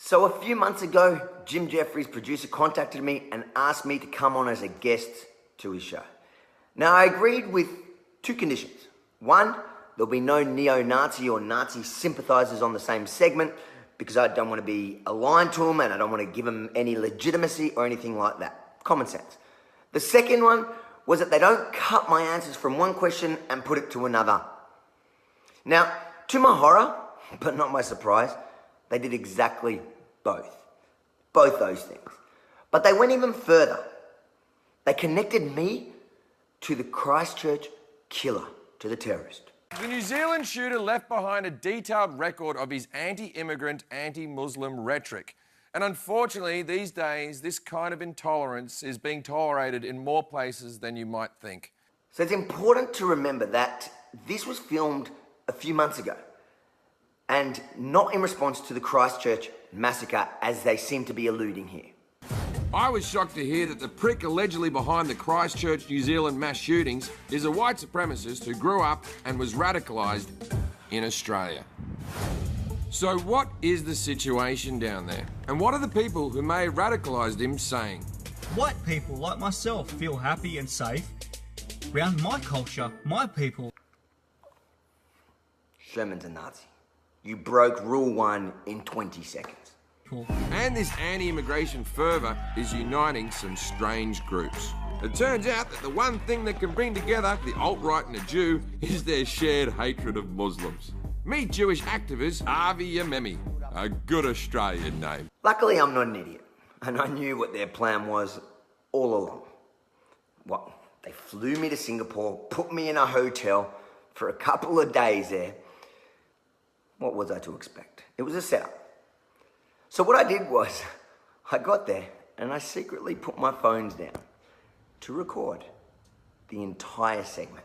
So a few months ago, Jim Jefferies' producer contacted me and asked me to come on as a guest to his show. Now, I agreed with two conditions. One, there'll be no neo-Nazi or Nazi sympathizers on the same segment because I don't want to be aligned to them and I don't want to give them any legitimacy or anything like that. Common sense. The second one was that they don't cut my answers from one question and put it to another. Now, to my horror, but not my surprise, they did exactly both those things. But they went even further. They connected me to the Christchurch killer, to the terrorist. The New Zealand shooter left behind a detailed record of his anti-immigrant, anti-Muslim rhetoric. And unfortunately, these days, this kind of intolerance is being tolerated in more places than you might think. So it's important to remember that this was filmed a few months ago and not in response to the Christchurch massacre as they seem to be alluding here. I was shocked to hear that the prick allegedly behind the Christchurch, New Zealand mass shootings is a white supremacist who grew up and was radicalised in Australia. So what is the situation down there? And what are the people who may have radicalised him saying? White people like myself feel happy and safe around my culture, my people. Sherman's a Nazi. You broke rule 1 in 20 seconds. And this anti-immigration fervour is uniting some strange groups. It turns out that the one thing that can bring together the alt-right and the Jew is their shared hatred of Muslims. Meet Jewish activist Avi Yemeni, a good Australian name. Luckily, I'm not an idiot, and I knew what their plan was all along. Well, they flew me to Singapore, put me in a hotel for a couple of days there. What was I to expect? It was a setup. So what I did was, I got there and I secretly put my phones down to record the entire segment.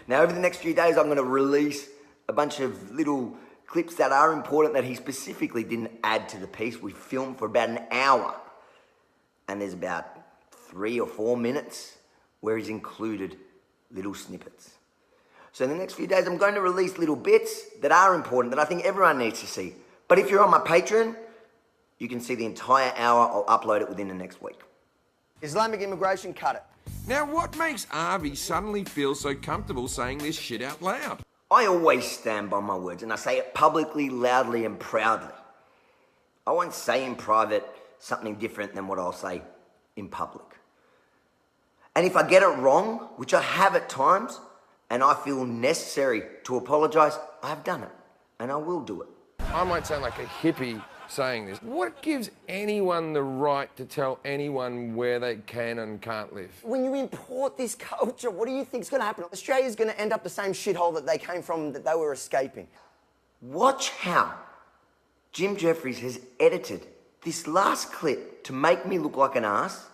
Now, over the next few days, I'm going to release a bunch of little clips that are important that he specifically didn't add to the piece. We filmed for about an hour, and there's about 3 or 4 minutes where he's included little snippets. So in the next few days, I'm going to release little bits that are important, that I think everyone needs to see. But if you're on my Patreon, you can see the entire hour. I'll upload it within the next week. Islamic immigration, cut it. Now, what makes Avi suddenly feel so comfortable saying this shit out loud? I always stand by my words, and I say it publicly, loudly, and proudly. I won't say in private something different than what I'll say in public. And if I get it wrong, which I have at times, and I feel necessary to apologise, I have done it, and I will do it. I might sound like a hippie saying this. What gives anyone the right to tell anyone where they can and can't live? When you import this culture, what do you think is going to happen? Australia's going to end up the same shithole that they came from, that they were escaping. Watch how Jim Jefferies has edited this last clip to make me look like an ass.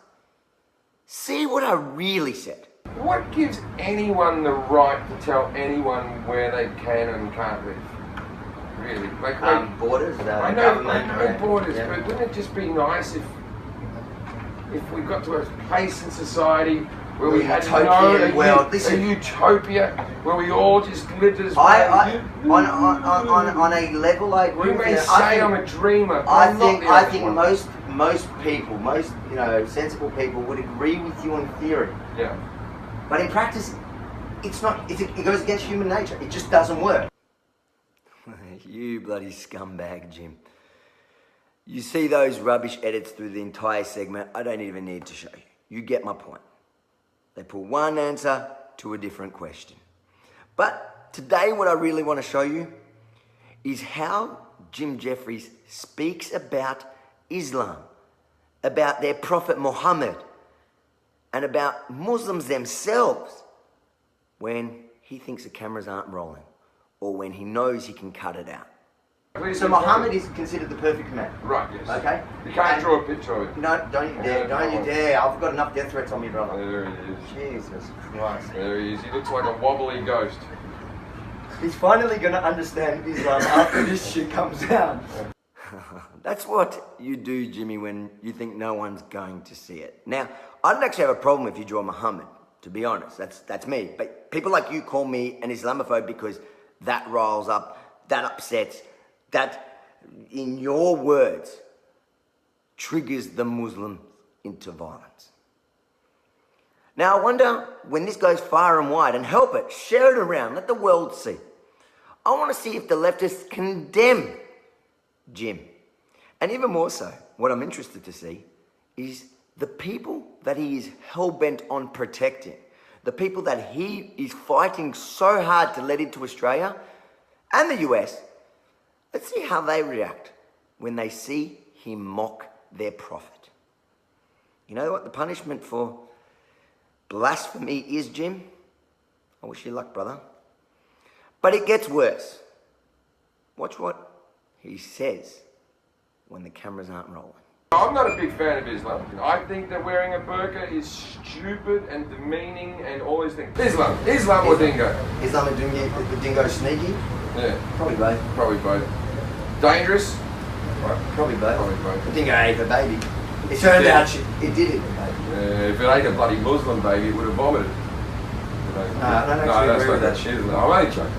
See what I really said. What gives anyone the right to tell anyone where they can and can't live? Really? Borders, I know borders, but wouldn't it just be nice if we got to a place in society where we had a utopia where we all just lived as on a level I agree you with may you. say I'm a dreamer. I think most people, sensible people would agree with you in theory. Yeah. But in practice, it's not. It goes against human nature. It just doesn't work. You bloody scumbag, Jim. You see those rubbish edits through the entire segment. I don't even need to show you. You get my point. They put one answer to a different question. But today what I really want to show you is how Jim Jefferies speaks about Islam, about their Prophet Muhammad, and about Muslims themselves when he thinks the cameras aren't rolling or when he knows he can cut it out. So Muhammad is considered the perfect man. Right, yes. Okay? You can't draw a picture of it. No, don't you dare, don't you dare. I've got enough death threats on me, brother. There he is. Jesus Christ. There he is. He looks like a wobbly ghost. He's finally going to understand Islam after this shit comes out. That's what you do, Jimmy, when you think no one's going to see it. Now, I don't actually have a problem if you draw Muhammad, to be honest. That's me. But people like you call me an Islamophobe because that riles up, that upsets, that in your words, triggers the Muslims into violence. Now I wonder when this goes far and wide, and help it, share it around, let the world see. I want to see if the leftists condemn Jim. And even more so, what I'm interested to see is the people that he is hell-bent on protecting, the people that he is fighting so hard to let into Australia and the US. Let's see how they react when they see him mock their prophet. You know what the punishment for blasphemy is, Jim? I wish you luck, brother. But it gets worse. Watch what he says when the cameras aren't rolling. I'm not a big fan of Islam. I think that wearing a burqa is stupid and demeaning and all these things. Islam or dingo? Islam and dingo sneaky? Yeah. Probably both. Probably both. Dangerous? Probably both. Probably both. The dingo ate the baby. It turned out it did eat the baby. If it ate a bloody Muslim baby, it would have vomited. No, I don't actually agree with that shit, isn't it? I'm only joking.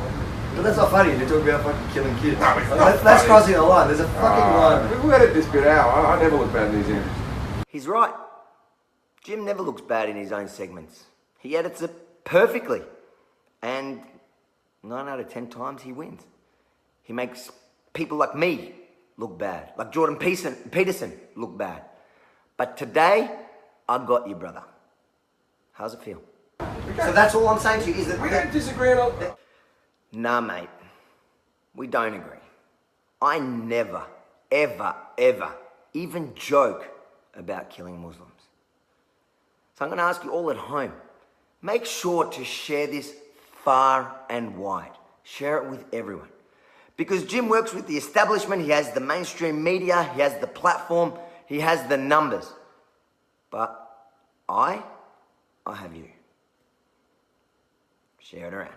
But that's not funny. You're talking about fucking killing kids. No, it's not that's funny. crossing the line. There's a fucking line. We'll edit this bit out. I never look bad in these interviews. He's right. Jim never looks bad in his own segments. He edits it perfectly. And 9 out of 10 times he wins. He makes people like me look bad. Like Jordan Peterson look bad. But today, I got you, brother. How's it feel? So that's all I'm saying to you is that We don't disagree on all... Nah, mate. We don't agree. I never, ever, ever even joke about killing Muslims. So I'm going to ask you all at home, make sure to share this far and wide. Share it with everyone. Because Jim works with the establishment, he has the mainstream media, he has the platform, he has the numbers. But I have you. Share it around.